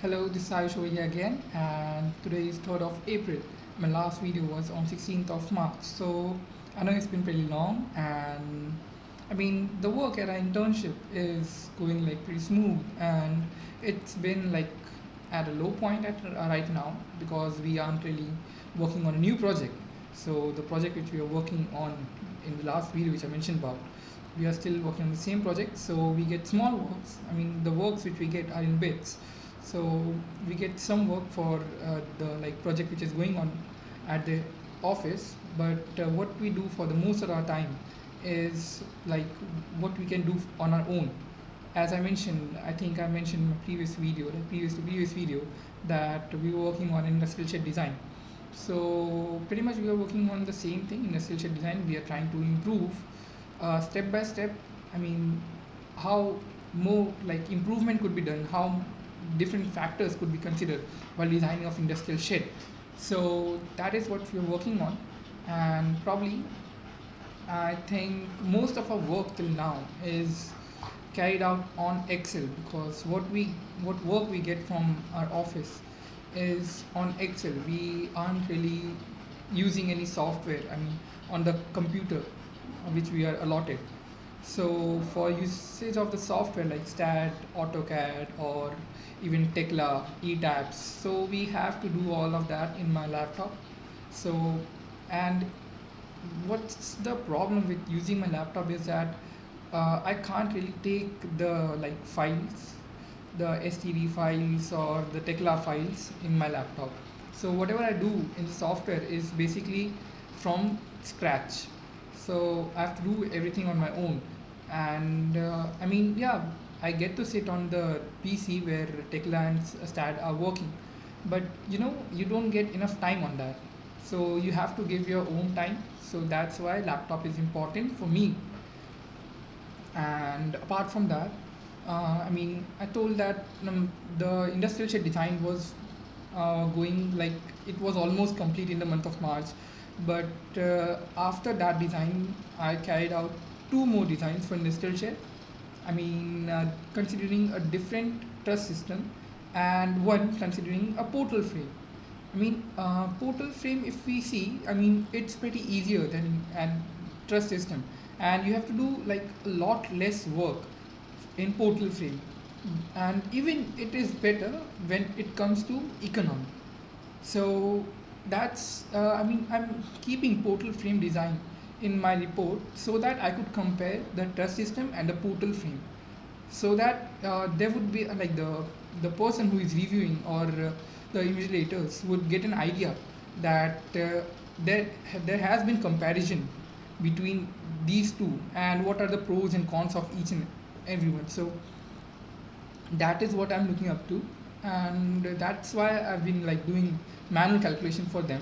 Hello, this is Ayush over here again, and today is 3rd of April. My last video was on 16th of March, so I know it's been pretty long, and I mean, the work at our internship is going like pretty smooth, and it's been like at a low point right now because we aren't really working on a new project. So, the project which we are working on in the last video, which I mentioned about, we are still working on the same project, so we get small works. I mean, the works which we get are in bits, so we get some work for the like project which is going on at the office, but what we do for the most of our time is like what we can do on our own. As I mentioned, I think I mentioned in my previous video, like previous to previous video, that we were working on industrial shed design. So pretty much we are working on the same thing, industrial shed design. We are trying to improve step by step. I mean, how more like improvement could be done, how different factors could be considered while designing of industrial shed. So that is what we are working on, and probably I think most of our work till now is carried out on Excel because what work we get from our office is on Excel. We aren't really using any software. I mean, on the computer, which we are allotted. So for usage of the software like STAT, AutoCAD, or even Tekla, ETABS, so we have to do all of that in my laptop. So, and what's the problem with using my laptop is that I can't really take the like files, the STD files or the Tekla files in my laptop. So whatever I do in the software is basically from scratch. So I have to do everything on my own, and I mean, yeah, I get to sit on the PC where Tekla and Stat are working, but you don't get enough time on that. So you have to give your own time. So that's why laptop is important for me. And apart from that, I mean, I told that the industrial shed design was going like it was almost complete in the month of March. But after that design, I carried out two more designs for industrial shed. I mean, considering a different truss system and one considering a portal frame. I mean, portal frame, if we see, I mean, it's pretty easier than an truss system, and you have to do like a lot less work in portal frame, and even it is better when it comes to economy. So that's I mean, I'm keeping portal frame design in my report so that I could compare the truss system and the portal frame, so that there would be like the person who is reviewing or the invigilators would get an idea that there has been comparison between these two and what are the pros and cons of each and everyone. So that is what I'm looking up to, and that's why I've been like doing manual calculation for them.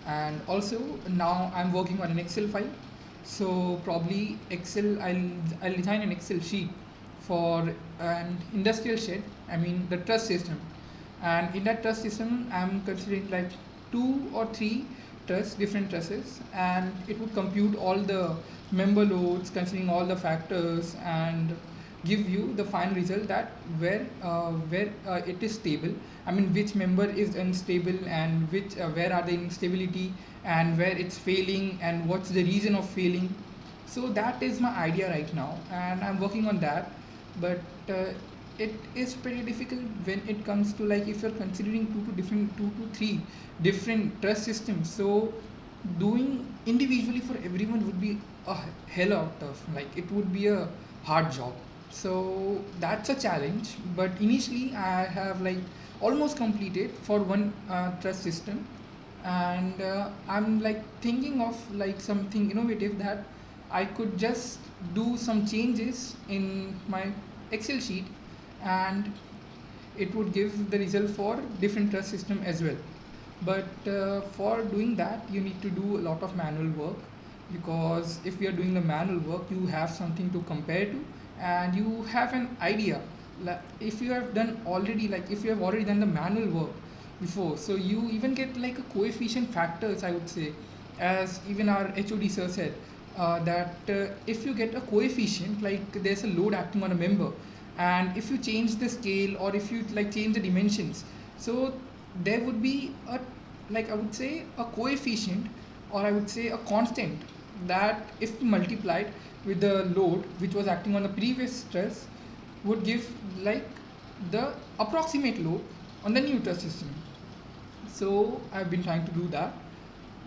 And also now I'm working on an Excel file, so probably I'll design an Excel sheet for an industrial shed. I mean, the truss system, and in that truss system I'm considering like two or three different trusses, and it would compute all the member loads considering all the factors and give you the final result that where it is stable. I mean, which member is unstable and which where are the instability and where it's failing and what's the reason of failing. So that is my idea right now, and I'm working on that. But it is pretty difficult when it comes to like if you're considering two to three different trust systems. So doing individually for everyone would be a hell out of like it would be a hard job. So that's a challenge, but initially I have like almost completed for one trust system, and I'm like thinking of like something innovative that I could just do some changes in my Excel sheet, and it would give the result for different trust system as well. But for doing that you need to do a lot of manual work, because if we are doing the manual work you have something to compare to, and you have an idea. Like if you have done already, like if you have already done the manual work before, so you even get like a coefficient factors, I would say, as even our HOD sir said, that if you get a coefficient, like there's a load acting on a member and if you change the scale or if you like change the dimensions, so there would be a, like I would say, a coefficient, or I would say a constant, that if multiplied with the load which was acting on the previous stress would give like the approximate load on the new test system. So I've been trying to do that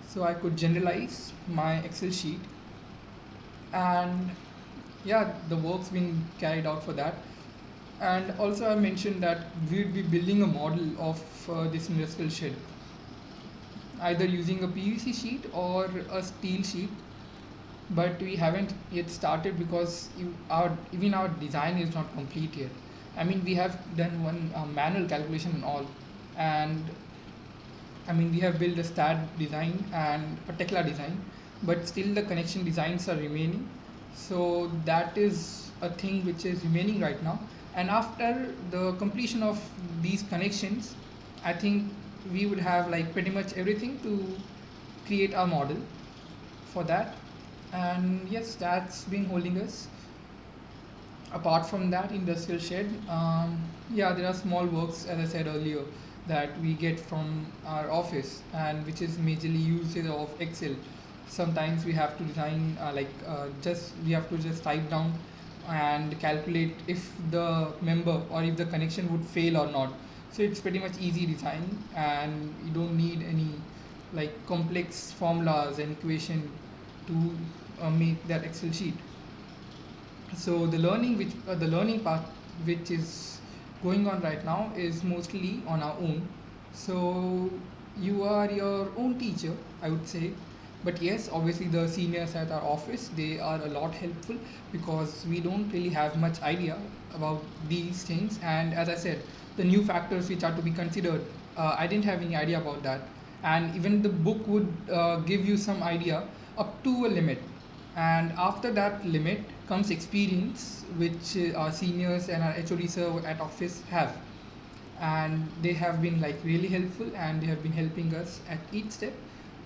so I could generalize my Excel sheet, and yeah, the work's been carried out for that. And also I mentioned that we'd be building a model of this industrial shed, either using a PVC sheet or a steel sheet, but we haven't yet started because even our design is not complete yet. I mean, we have done one manual calculation and all, and I mean, we have built a STAT design and a Tekla design, but still the connection designs are remaining. So that is a thing which is remaining right now. And after the completion of these connections, I think we would have like pretty much everything to create our model for that. And yes, that's been holding us. Apart from that industrial shed, yeah, there are small works, as I said earlier, that we get from our office, and which is majorly usage of Excel. Sometimes we have to design just we have to just type down and calculate if the member or if the connection would fail or not. So it's pretty much easy design, and you don't need any like complex formulas and equation to make that Excel sheet. So the learning part which is going on right now is mostly on our own. So you are your own teacher, I would say. But yes, obviously the seniors at our office, they are a lot helpful because we don't really have much idea about these things. And as I said, the new factors which are to be considered, I didn't have any idea about that. And even the book would give you some idea up to a limit, and after that limit comes experience which our seniors and our HOD sir at office have, and they have been like really helpful, and they have been helping us at each step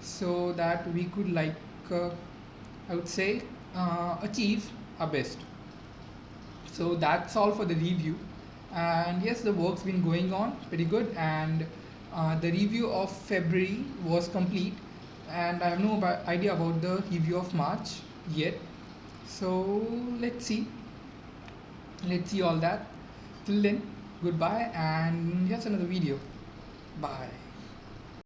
so that we could uh, I would say achieve our best. So that's all for the review. And yes, the work's been going on pretty good, and the review of February was complete, and I have no idea about the review of March yet. So let's see all that. Till then, goodbye, and yes, another video. Bye.